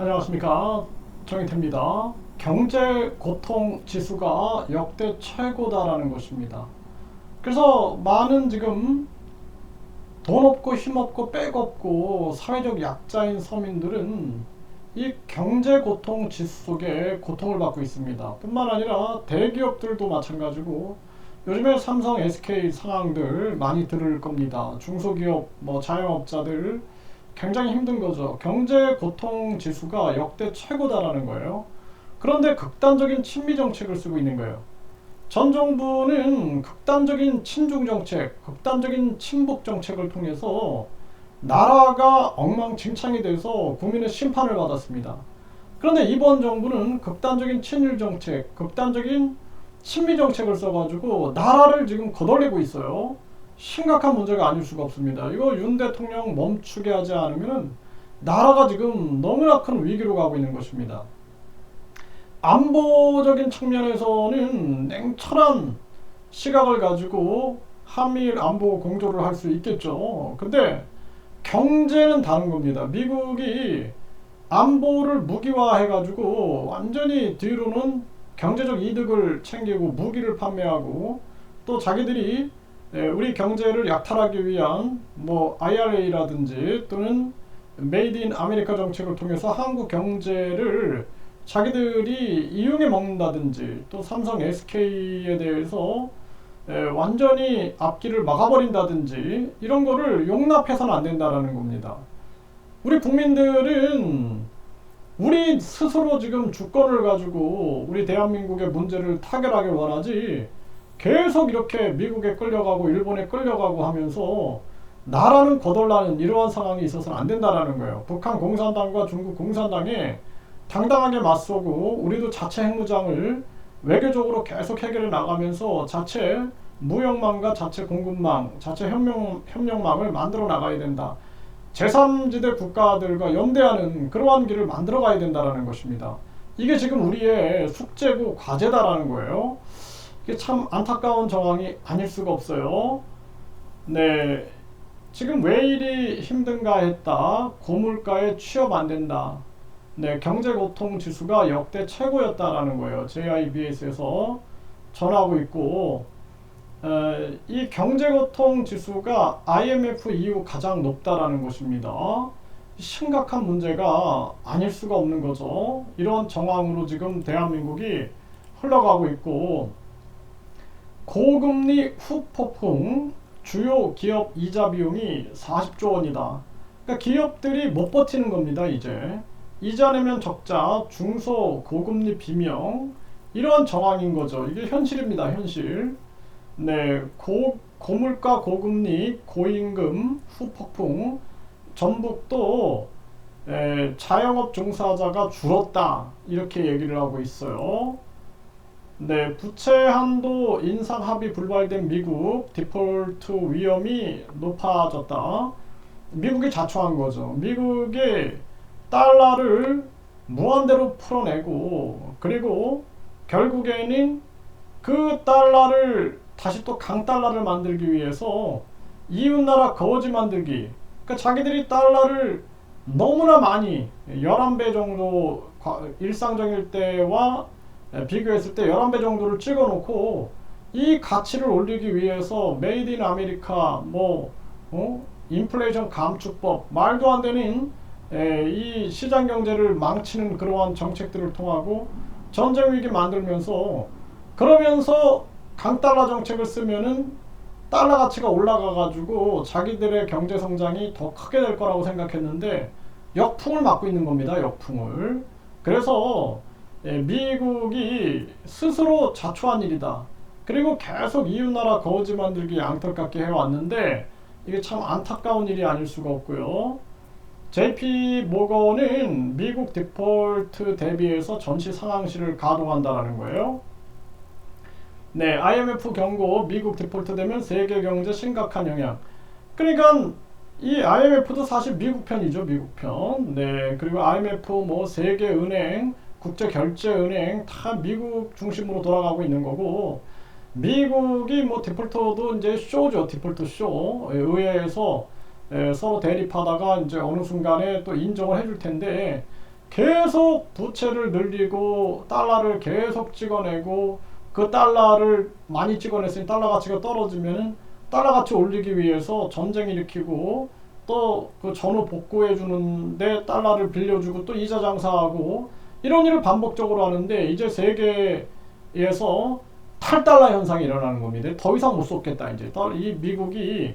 안녕하십니까, 정희태입니다. 경제 고통 지수가 역대 최고다라는 것입니다. 그래서 많은 지금 돈 없고 힘 없고 백 없고 사회적 약자인 서민들은 이 경제 고통 지수 속에 고통을 받고 있습니다. 뿐만 아니라 대기업들도 마찬가지고, 요즘에 삼성, SK 상황들 많이 들을 겁니다. 중소기업, 자영업자들 굉장히 힘든 거죠. 경제 고통 지수가 역대 최고다라는 거예요. 그런데 극단적인 친미 정책을 쓰고 있는 거예요. 전 정부는 극단적인 친중 정책, 극단적인 친북 정책을 통해서 나라가 엉망진창이 돼서 국민의 심판을 받았습니다. 그런데 이번 정부는 극단적인 친일 정책, 극단적인 친미 정책을 써가지고 나라를 지금 거덜내고 있어요. 심각한 문제가 아닐 수가 없습니다. 이거 윤 대통령 멈추게 하지 않으면 나라가 지금 너무나 큰 위기로 가고 있는 것입니다. 안보적인 측면에서는 냉철한 시각을 가지고 한미일 안보 공조를 할 수 있겠죠. 근데 경제는 다른 겁니다. 미국이 안보를 무기화해가지고 완전히 뒤로는 경제적 이득을 챙기고 무기를 판매하고, 또 자기들이 우리 경제를 약탈하기 위한 IRA라든지 또는 메이드 인 아메리카 정책을 통해서 한국 경제를 자기들이 이용해 먹는다든지, 또 삼성 SK에 대해서 완전히 앞길을 막아버린다든지, 이런 거를 용납해서는 안 된다라는 겁니다. 우리 국민들은 우리 스스로 지금 주권을 가지고 우리 대한민국의 문제를 타결하길 원하지, 계속 이렇게 미국에 끌려가고 일본에 끌려가고 하면서 나라는 거덜나는 이러한 상황이 있어서는 안 된다라는 거예요. 북한 공산당과 중국 공산당에 당당하게 맞서고, 우리도 자체 핵무장을 외교적으로 계속 해결해 나가면서 자체 무역망과 자체 공급망, 자체 협력망을 만들어 나가야 된다. 제3지대 국가들과 연대하는 그러한 길을 만들어 가야 된다는 것입니다. 이게 지금 우리의 숙제고 과제다라는 거예요. 이게 참 안타까운 정황이 아닐 수가 없어요. 네, 지금 왜 이리 힘든가 했다. 고물가에 취업 안 된다. 네, 경제고통 지수가 역대 최고였다라는 거예요. JIBS에서 전하고 있고, 이 경제고통 지수가 IMF 이후 가장 높다라는 것입니다. 심각한 문제가 아닐 수가 없는 거죠. 이런 정황으로 지금 대한민국이 흘러가고 있고, 고금리 후폭풍, 주요 기업 이자 비용이 40조 원이다. 그러니까 기업들이 못 버티는 겁니다. 이제 이자 내면 적자, 중소 고금리 비명, 이런 정황인 거죠. 이게 현실입니다. 현실. 네, 고물가, 고금리, 고임금, 후폭풍, 전북도 자영업 종사자가 줄었다, 이렇게 얘기를 하고 있어요. 네, 부채 한도 인상 합의 불발된 미국, 디폴트 위험이 높아졌다. 미국이 자초한 거죠. 미국이 달러를 무한대로 풀어내고, 그리고 결국에는 그 달러를 다시 또 강달러를 만들기 위해서 이웃나라 거지 만들기, 그러니까 자기들이 달러를 너무나 많이 11배 정도, 일상적일 때와 비교했을 때 11배 정도를 찍어 놓고 이 가치를 올리기 위해서 메이드 인 아메리카, 인플레이션 감축법, 말도 안 되는 이 시장 경제를 망치는 그러한 정책들을 통하고 전쟁 위기 만들면서, 그러면서 강달러 정책을 쓰면은 달러 가치가 올라가 가지고 자기들의 경제 성장이 더 크게 될 거라고 생각했는데 역풍을 맞고 있는 겁니다. 역풍을. 그래서 미국이 스스로 자초한 일이다. 그리고 계속 이웃나라 거지 만들기 양털깎기 해왔는데 이게 참 안타까운 일이 아닐 수가 없고요. JP 모건은 미국 디폴트 대비해서 전시 상황실을 가동한다라는 거예요. 네, IMF 경고, 미국 디폴트 되면 세계 경제 심각한 영향. 그러니까 이 IMF도 사실 미국 편이죠, 미국 편. 네, 그리고 IMF, 세계은행, 국제결제은행 다 미국 중심으로 돌아가고 있는 거고, 미국이 디폴터도 이제 쇼죠, 디폴트 쇼. 의회에서 서로 대립하다가 이제 어느 순간에 또 인정을 해줄 텐데, 계속 부채를 늘리고 달러를 계속 찍어내고 그 달러를 많이 찍어냈으니 달러 가치가 떨어지면은 달러 가치 올리기 위해서 전쟁 일으키고 또 그 전후 복구해 주는데 달러를 빌려주고 또 이자 장사하고 이런 일을 반복적으로 하는데 이제 세계에서 탈달러 현상이 일어나는 겁니다. 더 이상 못 쏟겠다 이제 이 미국이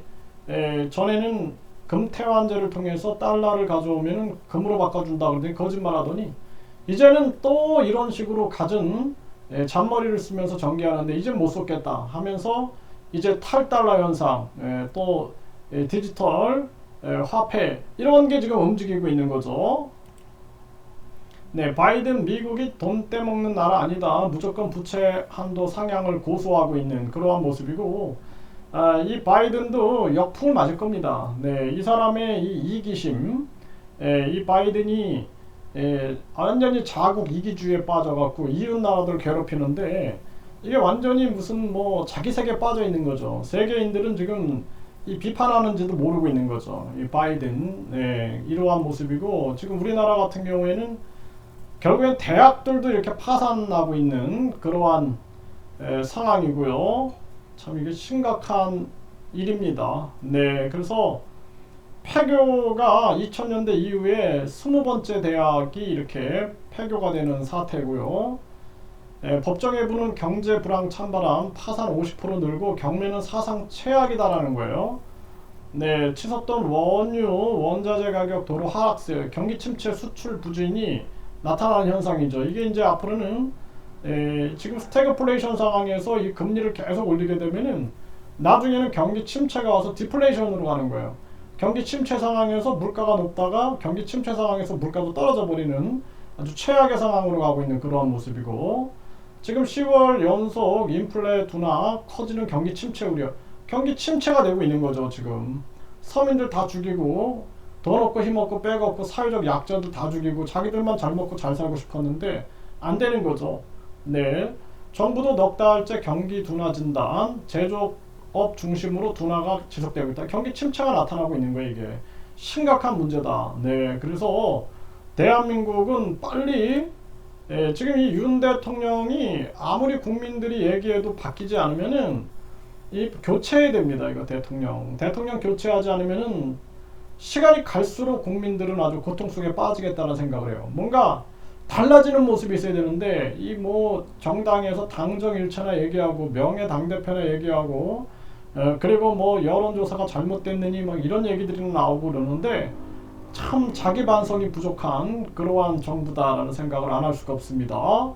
전에는 금태환제를 통해서 달러를 가져오면 금으로 바꿔준다 그러더니 거짓말하더니 이제는 또 이런 식으로 갖은 잔머리를 쓰면서 전개하는데 이제 못 쏟겠다 하면서 이제 탈달러 현상 또 디지털 화폐 이런 게 지금 움직이고 있는 거죠. 네, 바이든 미국이 돈 떼먹는 나라 아니다. 무조건 부채 한도 상향을 고수하고 있는 그러한 모습이고 이 바이든도 역풍을 맞을 겁니다. 네, 이 사람의 이 이기심, 이 바이든이 완전히 자국 이기주의에 빠져갖고 이웃 나라들 괴롭히는데 이게 완전히 무슨 뭐 자기 세계에 빠져 있는 거죠. 세계인들은 지금 이 비판하는지도 모르고 있는 거죠. 이 바이든, 이러한 모습이고 지금 우리나라 같은 경우에는 결국엔 대학들도 이렇게 파산나고 있는 그러한 상황이고요. 참 이게 심각한 일입니다. 네, 그래서 폐교가 2000년대 이후에 20번째 대학이 이렇게 폐교가 되는 사태고요. 법정해부는 경제 불황 찬바람 파산 50% 늘고 경매는 사상 최악이다라는 거예요. 네, 치솟던 원유, 원자재 가격 도로 하락세, 경기 침체, 수출 부진이 나타나는 현상이죠. 이게 이제 앞으로는 지금 스태그플레이션 상황에서 이 금리를 계속 올리게 되면은 나중에는 경기 침체가 와서 디플레이션으로 가는 거예요. 경기 침체 상황에서 물가가 높다가 경기 침체 상황에서 물가도 떨어져 버리는 아주 최악의 상황으로 가고 있는 그러한 모습이고 지금 10월 연속 인플레 둔화 커지는 경기 침체 우려 경기 침체가 되고 있는 거죠. 지금 서민들 다 죽이고 돈 없고 힘 없고 빽 없고 사회적 약자들 다 죽이고 자기들만 잘 먹고 잘 살고 싶었는데 안 되는 거죠. 네, 정부도 넉 달째 경기 둔화 진단, 제조업 중심으로 둔화가 지속되고 있다. 경기 침체가 나타나고 있는 거예요. 이게 심각한 문제다. 네, 그래서 대한민국은 빨리 지금 이 윤 대통령이 아무리 국민들이 얘기해도 바뀌지 않으면은 이 교체해야 됩니다. 이거 대통령 교체하지 않으면은 시간이 갈수록 국민들은 아주 고통 속에 빠지겠다는 생각을 해요. 뭔가 달라지는 모습이 있어야 되는데 이 뭐 정당에서 당정일체나 얘기하고 명예 당대표나 얘기하고 그리고 뭐 여론조사가 잘못됐느니 막 이런 얘기들이 나오고 그러는데 참 자기 반성이 부족한 그러한 정부다라는 생각을 안 할 수가 없습니다.